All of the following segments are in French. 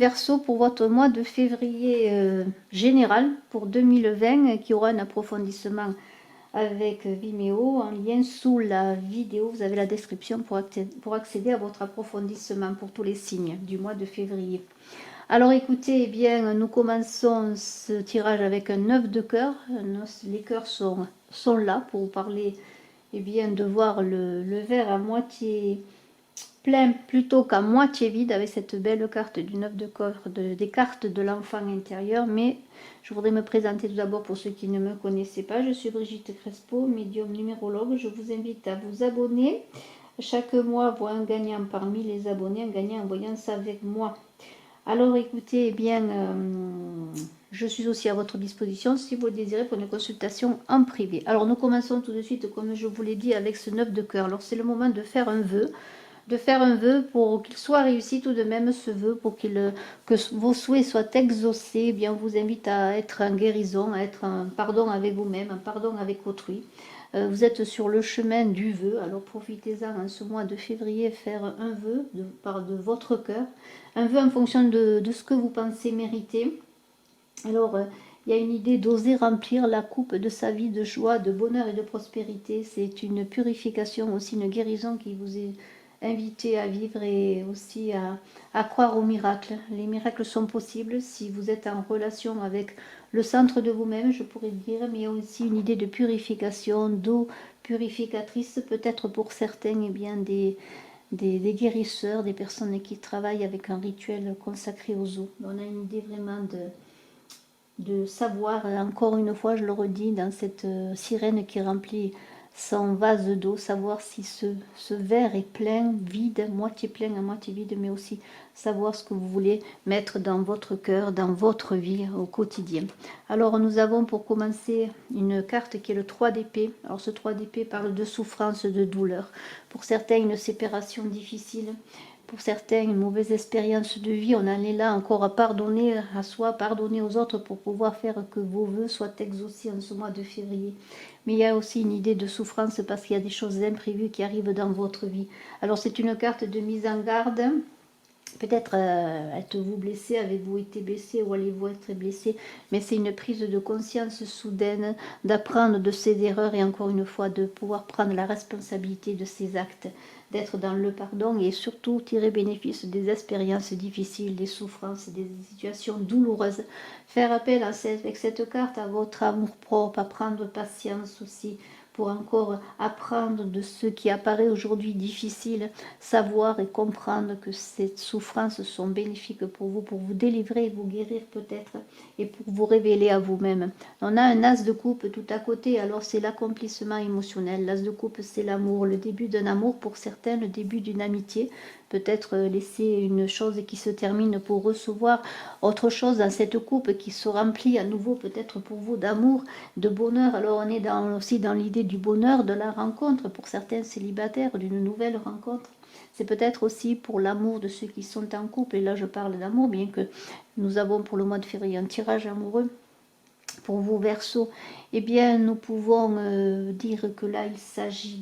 Verseau, pour votre mois de février général pour 2020, qui aura un approfondissement avec Vimeo en lien sous la vidéo. Vous avez la description pour accéder à votre approfondissement pour tous les signes du mois de février. Alors écoutez, eh bien, nous commençons ce tirage avec un 9 de cœur. Les cœurs sont là pour vous parler, eh bien, de voir le verre à moitié plein plutôt qu'à moitié vide, avec cette belle carte du 9 de cœur, des cartes de l'enfant intérieur. Mais je voudrais me présenter tout d'abord pour ceux qui ne me connaissaient pas. Je suis Brigitte Crespo, médium numérologue. Je vous invite à vous abonner. Chaque mois, voit un gagnant parmi les abonnés, un gagnant en voyant ça avec moi. Alors écoutez, eh bien, je suis aussi à votre disposition si vous le désirez pour une consultation en privé. Alors nous commençons tout de suite, comme je vous l'ai dit, avec ce 9 de cœur. Alors c'est le moment de faire un vœu. Pour qu'il soit réussi tout de même, ce vœu, pour que vos souhaits soient exaucés. Eh bien, on vous invite à être en guérison, à être en pardon avec vous-même, en pardon avec autrui. Vous êtes sur le chemin du vœu, alors profitez-en en ce mois de février, faire un vœu de votre cœur, un vœu en fonction de ce que vous pensez mériter. Alors, il y a une idée d'oser remplir la coupe de sa vie de joie, de bonheur et de prospérité. C'est une purification, aussi une guérison qui vous est invité à vivre et aussi à croire aux miracles. Les miracles sont possibles si vous êtes en relation avec le centre de vous-même, je pourrais dire, mais il y a aussi une idée de purification, d'eau purificatrice, peut-être pour certains, eh bien, des guérisseurs, des personnes qui travaillent avec un rituel consacré aux eaux. On a une idée vraiment de savoir, encore une fois, je le redis, dans cette sirène qui remplit son vase d'eau, savoir si ce verre est plein, vide, moitié plein, à moitié vide, mais aussi savoir ce que vous voulez mettre dans votre cœur, dans votre vie au quotidien. Alors nous avons pour commencer une carte qui est le 3 d'épée. Alors ce 3 d'épée parle de souffrance, de douleur. Pour certains, une séparation difficile. Pour certains, une mauvaise expérience de vie. On en est là encore à pardonner à soi, pardonner aux autres pour pouvoir faire que vos vœux soient exaucés en ce mois de février. Mais il y a aussi une idée de souffrance parce qu'il y a des choses imprévues qui arrivent dans votre vie. Alors c'est une carte de mise en garde. Peut-être êtes-vous blessé, avez-vous été blessé ou allez-vous être blessé, mais c'est une prise de conscience soudaine, d'apprendre de ses erreurs et encore une fois de pouvoir prendre la responsabilité de ses actes, d'être dans le pardon et surtout tirer bénéfice des expériences difficiles, des souffrances, des situations douloureuses. Faire appel avec cette carte à votre amour propre, à prendre patience aussi, pour encore apprendre de ce qui apparaît aujourd'hui difficile, savoir et comprendre que ces souffrances sont bénéfiques pour vous délivrer, vous guérir peut-être, et pour vous révéler à vous-même. On a un as de coupe tout à côté, alors c'est l'accomplissement émotionnel. L'as de coupe, c'est l'amour, le début d'un amour pour certains, le début d'une amitié. Peut-être laisser une chose qui se termine pour recevoir autre chose dans cette coupe qui se remplit à nouveau peut-être pour vous d'amour, de bonheur. Alors on est aussi dans l'idée du bonheur, de la rencontre pour certains célibataires, d'une nouvelle rencontre. C'est peut-être aussi pour l'amour de ceux qui sont en couple, et là je parle d'amour, bien que nous avons pour le mois de février un tirage amoureux. Pour vous Verseaux, eh bien nous pouvons dire que là il s'agit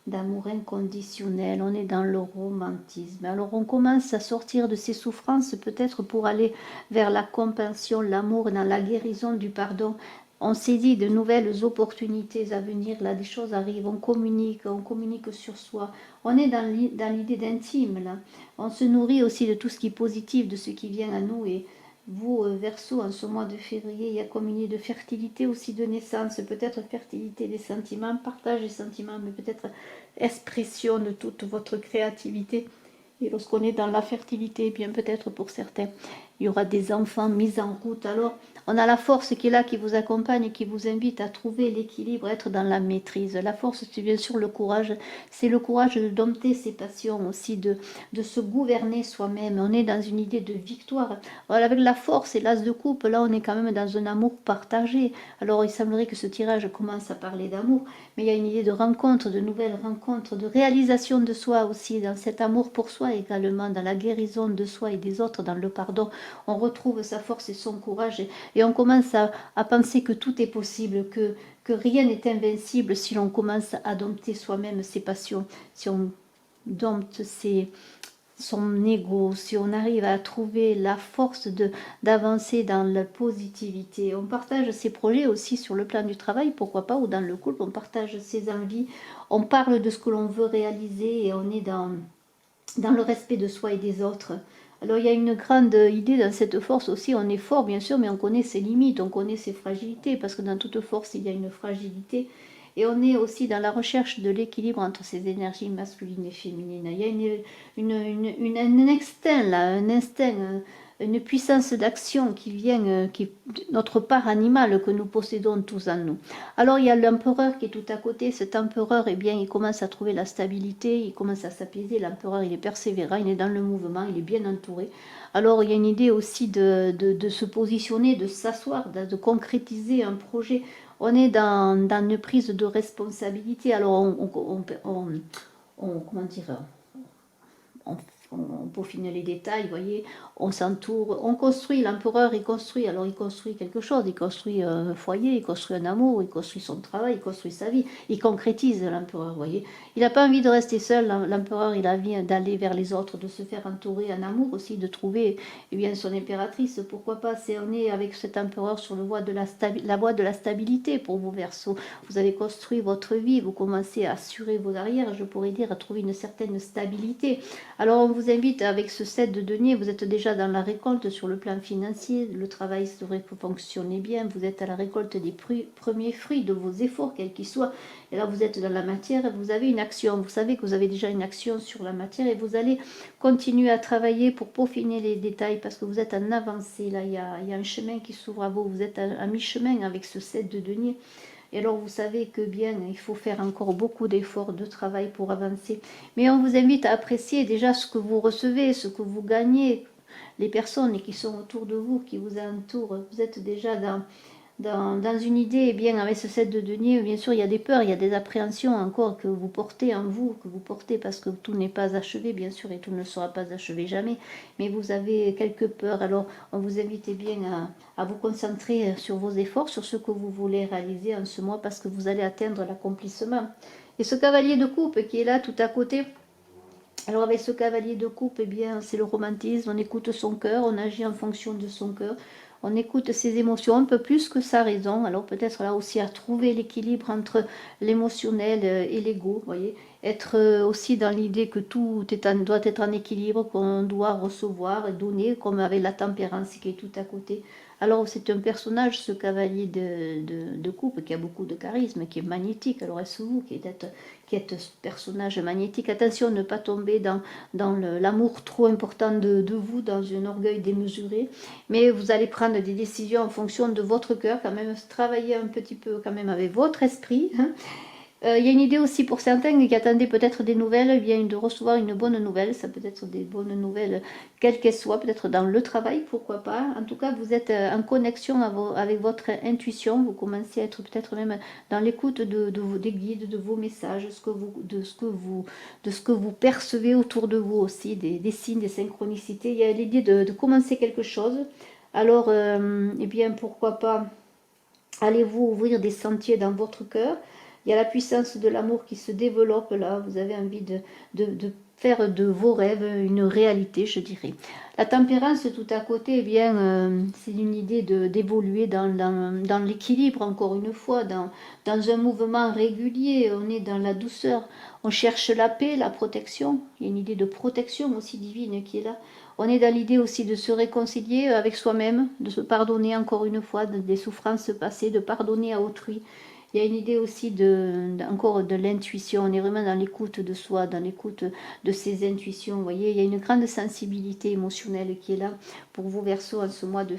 d'amour inconditionnel, on est dans le romantisme. Alors on commence à sortir de ces souffrances peut-être pour aller vers la compassion, l'amour, dans la guérison du pardon. On saisit de nouvelles opportunités à venir, là des choses arrivent, on communique sur soi. On est dans l'idée d'intime là. On se nourrit aussi de tout ce qui est positif, de ce qui vient à nous. Et vous, Verseau, en ce mois de février, il y a comme une idée de fertilité aussi, de naissance, peut-être fertilité des sentiments, partage des sentiments, mais peut-être expression de toute votre créativité. Et lorsqu'on est dans la fertilité, eh bien peut-être pour certains, il y aura des enfants mis en route. Alors, on a la force qui est là, qui vous accompagne, qui vous invite à trouver l'équilibre, être dans la maîtrise. La force, c'est bien sûr le courage. C'est le courage de dompter ses passions aussi, de se gouverner soi-même. On est dans une idée de victoire. Alors, avec la force et l'as de coupe, là, on est quand même dans un amour partagé. Alors, il semblerait que ce tirage commence à parler d'amour, mais il y a une idée de rencontre, de nouvelles rencontres, de réalisation de soi aussi, dans cet amour pour soi également, dans la guérison de soi et des autres, dans le pardon. On retrouve sa force et son courage et on commence à penser que tout est possible, que rien n'est invincible si l'on commence à dompter soi-même ses passions, si on dompte son ego, si on arrive à trouver la force d'avancer dans la positivité, on partage ses projets aussi sur le plan du travail, pourquoi pas, ou dans le couple, on partage ses envies, on parle de ce que l'on veut réaliser et on est dans le respect de soi et des autres. Alors il y a une grande idée dans cette force aussi, on est fort bien sûr, mais on connaît ses limites, on connaît ses fragilités, parce que dans toute force il y a une fragilité. Et on est aussi dans la recherche de l'équilibre entre ces énergies masculines et féminines. Il y a un instinct là, un instinct, une puissance d'action qui vient, qui notre part animale que nous possédons tous en nous. Alors il y a l'empereur qui est tout à côté. Cet empereur, eh bien, il commence à trouver la stabilité, il commence à s'apaiser. L'empereur, il est persévérant, il est dans le mouvement, il est bien entouré. Alors il y a une idée aussi de se positionner, de s'asseoir, de concrétiser un projet. On est dans une prise de responsabilité. Alors comment dire, on, on peaufine les détails, vous voyez, on s'entoure, on construit, l'empereur il construit, alors il construit quelque chose, il construit un foyer, il construit un amour, il construit son travail, il construit sa vie, il concrétise l'empereur, vous voyez. Il n'a pas envie de rester seul, l'empereur il a envie d'aller vers les autres, de se faire entourer en amour aussi, de trouver eh bien, son impératrice, pourquoi pas, c'est on est avec cet empereur sur la voie de la stabilité pour vos Verseaux. Vous avez construit votre vie, vous commencez à assurer vos arrières, je pourrais dire, à trouver une certaine stabilité. Alors on vous invite avec ce 7 de denier, vous êtes déjà dans la récolte sur le plan financier, le travail devrait fonctionner bien, vous êtes à la récolte des premiers fruits de vos efforts, quels qu'ils soient, et là vous êtes dans la matière, vous avez une action, vous savez que vous avez déjà une action sur la matière et vous allez continuer à travailler pour peaufiner les détails parce que vous êtes en avancée, là il y a un chemin qui s'ouvre à vous, vous êtes à mi-chemin avec ce 7 de denier. Et alors vous savez que bien, il faut faire encore beaucoup d'efforts, de travail pour avancer. Mais on vous invite à apprécier déjà ce que vous recevez, ce que vous gagnez, les personnes qui sont autour de vous, qui vous entourent. Vous êtes déjà dans une idée, eh bien avec ce 7 de denier, bien sûr il y a des peurs, il y a des appréhensions encore que vous portez en vous, que vous portez parce que tout n'est pas achevé bien sûr et tout ne sera pas achevé jamais, mais vous avez quelques peurs, alors on vous invite bien à vous concentrer sur vos efforts, sur ce que vous voulez réaliser en ce mois parce que vous allez atteindre l'accomplissement. Et ce cavalier de coupe qui est là tout à côté, alors avec ce cavalier de coupe, eh bien c'est le romantisme, on écoute son cœur, on agit en fonction de son cœur, on écoute ses émotions un peu plus que sa raison. Alors peut-être là aussi à trouver l'équilibre entre l'émotionnel et l'ego, vous voyez. Être aussi dans l'idée que tout doit être en équilibre, qu'on doit recevoir et donner, comme avec la tempérance qui est tout à côté. Alors c'est un personnage, ce cavalier de coupe, qui a beaucoup de charisme, qui est magnétique. Alors est-ce vous qui êtes ce personnage magnétique? Attention, ne pas tomber dans l'amour trop important de vous, dans un orgueil démesuré. Mais vous allez prendre des décisions en fonction de votre cœur, quand même travailler un petit peu quand même avec votre esprit. Hein. Il y a une idée aussi pour certains qui attendaient peut-être des nouvelles, bien de recevoir une bonne nouvelle. Ça peut être des bonnes nouvelles, quelles qu'elles soient, peut-être dans le travail, pourquoi pas. En tout cas, vous êtes en connexion avec votre intuition. Vous commencez à être peut-être même dans l'écoute des guides, de vos messages, de ce que vous percevez autour de vous aussi, des signes, des synchronicités. Il y a l'idée de commencer quelque chose. Alors, eh bien, pourquoi pas, allez-vous ouvrir des sentiers dans votre cœur. Il y a la puissance de l'amour qui se développe là. Vous avez envie de faire de vos rêves une réalité, je dirais. La tempérance tout à côté, eh bien, c'est une idée d'évoluer dans l'équilibre, encore une fois, dans un mouvement régulier. On est dans la douceur. On cherche la paix, la protection. Il y a une idée de protection aussi divine qui est là. On est dans l'idée aussi de se réconcilier avec soi-même, de se pardonner encore une fois des souffrances passées, de pardonner à autrui. Il y a une idée aussi encore de l'intuition. On est vraiment dans l'écoute de soi, dans l'écoute de ses intuitions. Vous voyez, il y a une grande sensibilité émotionnelle qui est là pour vous, Verseaux, en ce mois de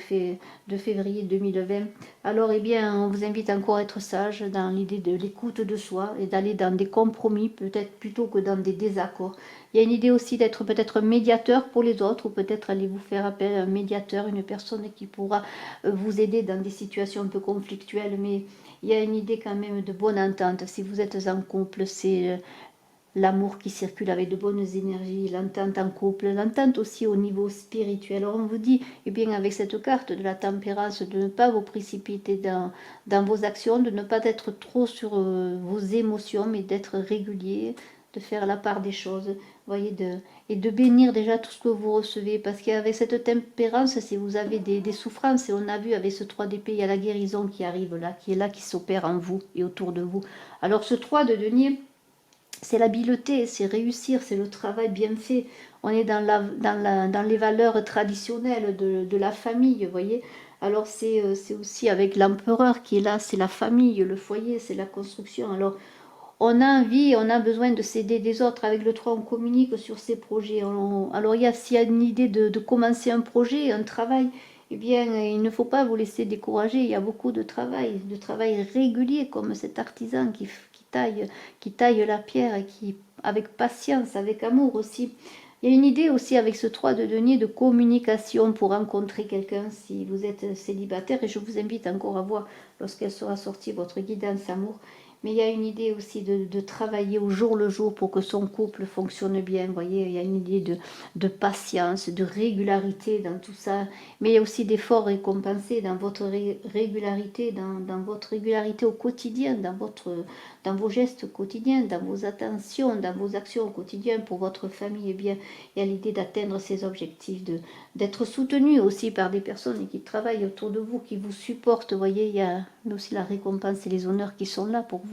février 2020. Alors, eh bien, on vous invite encore à être sage dans l'idée de l'écoute de soi et d'aller dans des compromis, peut-être plutôt que dans des désaccords. Il y a une idée aussi d'être peut-être médiateur pour les autres, ou peut-être allez-vous faire appel à un médiateur, une personne qui pourra vous aider dans des situations un peu conflictuelles, mais il y a une idée quand même de bonne entente. Si vous êtes en couple, c'est l'amour qui circule avec de bonnes énergies, l'entente en couple, l'entente aussi au niveau spirituel. Alors on vous dit, eh bien avec cette carte de la tempérance, de ne pas vous précipiter dans vos actions, de ne pas être trop sur vos émotions, mais d'être régulier, de faire la part des choses, voyez, et de bénir déjà tout ce que vous recevez, parce qu'avec cette tempérance, si vous avez des souffrances, et on a vu avec ce 3 d'épée, il y a la guérison qui arrive là, qui s'opère en vous et autour de vous. Alors ce 3 de denier, c'est l'habileté, c'est réussir, c'est le travail bien fait. On est dans les valeurs traditionnelles de la famille, vous voyez. Alors c'est aussi avec l'empereur qui est là, c'est la famille, le foyer, c'est la construction. Alors on a envie, on a besoin de s'aider des autres. Avec le 3, on communique sur ces projets. Alors, s'il y a une idée de commencer un projet, un travail, eh bien, il ne faut pas vous laisser décourager. Il y a beaucoup de travail régulier, comme cet artisan qui taille la pierre et qui, avec patience, avec amour aussi. Il y a une idée aussi avec ce 3 de denier de communication pour rencontrer quelqu'un si vous êtes célibataire. Et je vous invite encore à voir, lorsqu'elle sera sortie, votre guidance amour. Mais il y a une idée aussi de travailler au jour le jour pour que son couple fonctionne bien. Vous voyez, il y a une idée de patience, de régularité dans tout ça. Mais il y a aussi d'efforts récompensés dans votre régularité, dans votre régularité au quotidien, dans vos gestes quotidiens, dans vos attentions, dans vos actions au quotidien pour votre famille. Eh bien, il y a l'idée d'atteindre ces objectifs, d'être soutenu aussi par des personnes qui travaillent autour de vous, qui vous supportent. Vous voyez, il y a aussi la récompense et les honneurs qui sont là pour vous.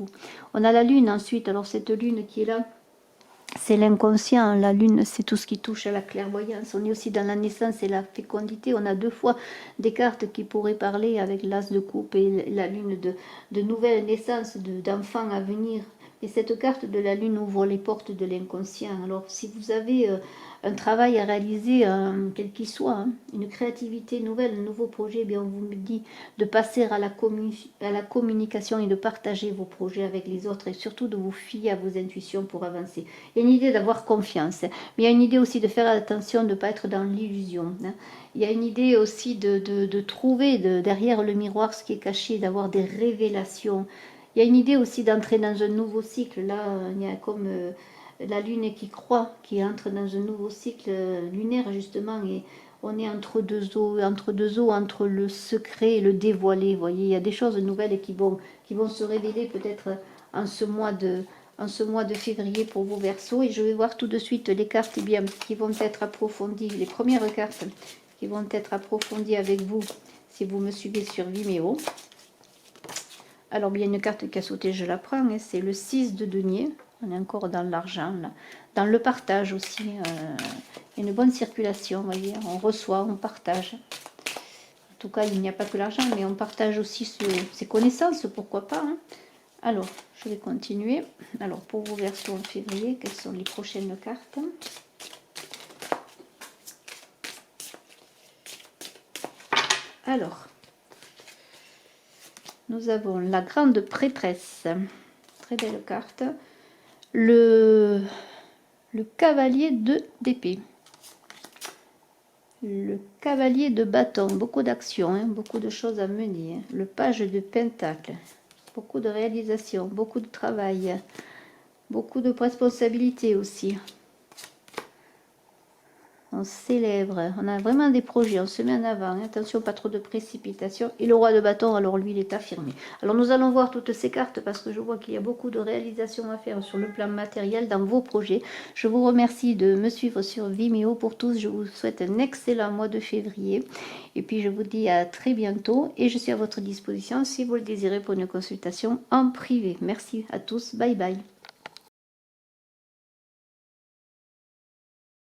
On a la lune ensuite. Alors cette lune qui est là, c'est l'inconscient. La lune, c'est tout ce qui touche à la clairvoyance. On est aussi dans la naissance et la fécondité. On a 2 fois des cartes qui pourraient parler avec l'as de coupe et la lune de nouvelles naissances, d'enfants à venir. Et cette carte de la lune ouvre les portes de l'inconscient. Alors si vous avez un travail à réaliser, quel qu'il soit, hein, une créativité nouvelle, un nouveau projet, eh bien on vous dit de passer à la communication et de partager vos projets avec les autres et surtout de vous fier à vos intuitions pour avancer. Il y a une idée d'avoir confiance, hein, mais il y a une idée aussi de faire attention de ne pas être dans l'illusion. Hein. Il y a une idée aussi de trouver derrière le miroir ce qui est caché, d'avoir des révélations. Il y a une idée aussi d'entrer dans un nouveau cycle. Là, il y a comme la lune qui croît, qui entre dans un nouveau cycle lunaire justement. Et on est entre deux eaux, entre le secret et le dévoilé. Vous voyez, il y a des choses nouvelles qui vont se révéler peut-être en ce mois de février pour vos Verseaux. Et je vais voir tout de suite les cartes bien, qui vont être approfondies, les premières cartes qui vont être approfondies avec vous si vous me suivez sur Vimeo. Alors, il y a une carte qui a sauté, je la prends, hein, c'est le 6 de denier. On est encore dans l'argent, là. Dans le partage aussi. Il y a une bonne circulation, vous voyez. On reçoit, on partage. En tout cas, il n'y a pas que l'argent, mais on partage aussi ses connaissances, pourquoi pas. Hein. Alors, je vais continuer. Alors, pour vos Verseaux en février, quelles sont les prochaines cartes? Alors, nous avons la grande prêtresse, très belle carte, le cavalier d'épée, le cavalier de bâton, beaucoup d'actions, hein, beaucoup de choses à mener, hein. Le page de pentacle, beaucoup de réalisations, beaucoup de travail, beaucoup de responsabilités aussi. On célèbre, on a vraiment des projets, on se met en avant, hein. Attention, pas trop de précipitation. Et le roi de bâton, alors lui, il est affirmé. Alors nous allons voir toutes ces cartes parce que je vois qu'il y a beaucoup de réalisations à faire sur le plan matériel dans vos projets. Je vous remercie de me suivre sur Vimeo pour tous. Je vous souhaite un excellent mois de février. Et puis je vous dis à très bientôt et je suis à votre disposition si vous le désirez pour une consultation en privé. Merci à tous, bye bye.